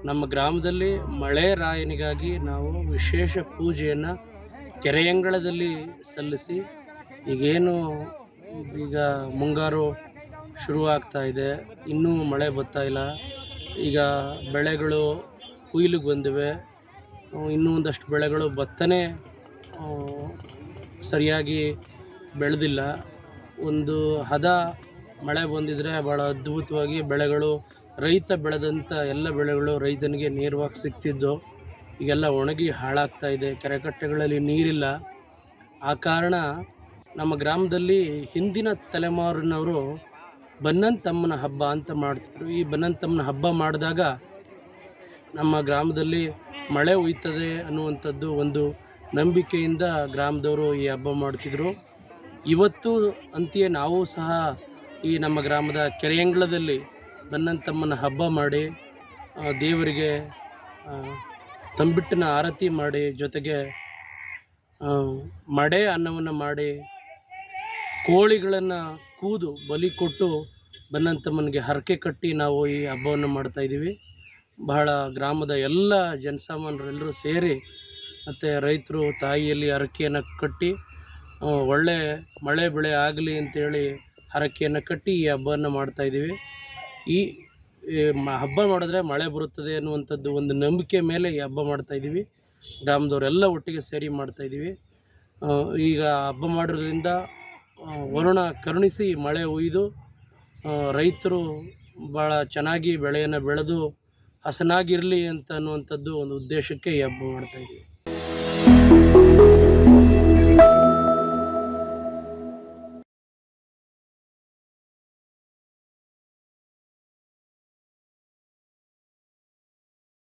ನಮ್ಮ ಗ್ರಾಮದಲ್ಲಿ ಮಳೆ ರಾಯನಿಗಾಗಿ ನಾವು ವಿಶೇಷ ಪೂಜೆಯನ್ನು ಕೆರೆಯಂಗಳದಲ್ಲಿ ಸಲ್ಲಿಸಿ ಈಗೇನು ಈಗ ಮುಂಗಾರು ಶುರುವಾಗ್ತಾ ಇದೆ, ಇನ್ನೂ ಮಳೆ ಬರ್ತಾ ಇಲ್ಲ. ಈಗ ಬೆಳೆಗಳು ಕೊಯ್ಲಿಗೆ ಬಂದಿವೆ. ಇನ್ನೂ ಒಂದಷ್ಟು ಬೆಳೆಗಳು ಭತ್ತನೇ ಸರಿಯಾಗಿ ಬೆಳೆದಿಲ್ಲ. ಒಂದು ಹದ ಮಳೆ ಬಂದಿದ್ದರೆ ಭಾಳ ಅದ್ಭುತವಾಗಿ ಬೆಳೆಗಳು, ರೈತ ಬೆಳೆದಂಥ ಎಲ್ಲ ಬೆಳೆಗಳು ರೈತನಿಗೆ ನೇರವಾಗಿ ಸಿಗ್ತಿದ್ದು. ಈಗೆಲ್ಲ ಒಣಗಿ ಹಾಳಾಗ್ತಾ ಇದೆ. ಕೆರೆಕಟ್ಟೆಗಳಲ್ಲಿ ನೀರಿಲ್ಲ. ಆ ಕಾರಣ ನಮ್ಮ ಗ್ರಾಮದಲ್ಲಿ ಹಿಂದಿನ ತಲೆಮಾರಿನವರು ಬನ್ನಂತಮ್ಮನ ಹಬ್ಬ ಅಂತ ಮಾಡ್ತಿದ್ರು. ಈ ಬನ್ನಂತಮ್ಮನ ಹಬ್ಬ ಮಾಡಿದಾಗ ನಮ್ಮ ಗ್ರಾಮದಲ್ಲಿ ಮಳೆ ಹುಯ್ತದೆ ಅನ್ನುವಂಥದ್ದು ಒಂದು ನಂಬಿಕೆಯಿಂದ ಗ್ರಾಮದವರು ಈ ಹಬ್ಬ ಮಾಡ್ತಿದ್ರು. ಇವತ್ತು ಅಂತೆಯೇ ನಾವು ಸಹ ಈ ನಮ್ಮ ಗ್ರಾಮದ ಕೆರೆಯಂಗಳದಲ್ಲಿ ಬನ್ನಂತಮ್ಮನ ಹಬ್ಬ ಮಾಡಿ ದೇವರಿಗೆ ತಂಬಿಟ್ಟಿನ ಆರತಿ ಮಾಡಿ, ಜೊತೆಗೆ ಮಡೆ ಅನ್ನವನ್ನು ಮಾಡಿ, ಕೋಳಿಗಳನ್ನು ಕೂದು ಬಲಿ ಕೊಟ್ಟು ಬನ್ನಂತಮ್ಮನಿಗೆ ಹರಕೆ ಕಟ್ಟಿ ನಾವು ಈ ಹಬ್ಬವನ್ನು ಮಾಡ್ತಾಯಿದ್ದೀವಿ. ಬಹಳ ಗ್ರಾಮದ ಎಲ್ಲ ಜನಸಾಮಾನ್ಯರೆಲ್ಲರೂ ಸೇರಿ ಮತ್ತು ರೈತರು ತಾಯಿಯಲ್ಲಿ ಹರಕೆಯನ್ನು ಕಟ್ಟಿ ಒಳ್ಳೆ ಮಳೆ ಬೆಳೆ ಆಗಲಿ ಅಂತೇಳಿ ಹರಕೆಯನ್ನು ಕಟ್ಟಿ ಈ ಹಬ್ಬವನ್ನು ಮಾಡ್ತಾಯಿದ್ದೀವಿ. ಈ ಹಬ್ಬ ಮಾಡಿದ್ರೆ ಮಳೆ ಬರುತ್ತದೆ ಅನ್ನುವಂಥದ್ದು ಒಂದು ನಂಬಿಕೆ ಮೇಲೆ ಈ ಹಬ್ಬ ಮಾಡ್ತಾಯಿದ್ದೀವಿ. ಗ್ರಾಮದವರೆಲ್ಲ ಒಟ್ಟಿಗೆ ಸೇರಿ ಮಾಡ್ತಾಯಿದ್ದೀವಿ. ಈಗ ಹಬ್ಬ ಮಾಡೋದ್ರಿಂದ ವರುಣ ಕರುಣಿಸಿ ಮಳೆ ಹುಯ್ದು ರೈತರು ಭಾಳ ಚೆನ್ನಾಗಿ ಬೆಳೆಯನ್ನು ಬೆಳೆದು ಹಸನಾಗಿರಲಿ ಅಂತ ಅನ್ನುವಂಥದ್ದು ಒಂದು ಉದ್ದೇಶಕ್ಕೆ ಈ ಹಬ್ಬ ಮಾಡ್ತಾಯಿದ್ದೀವಿ.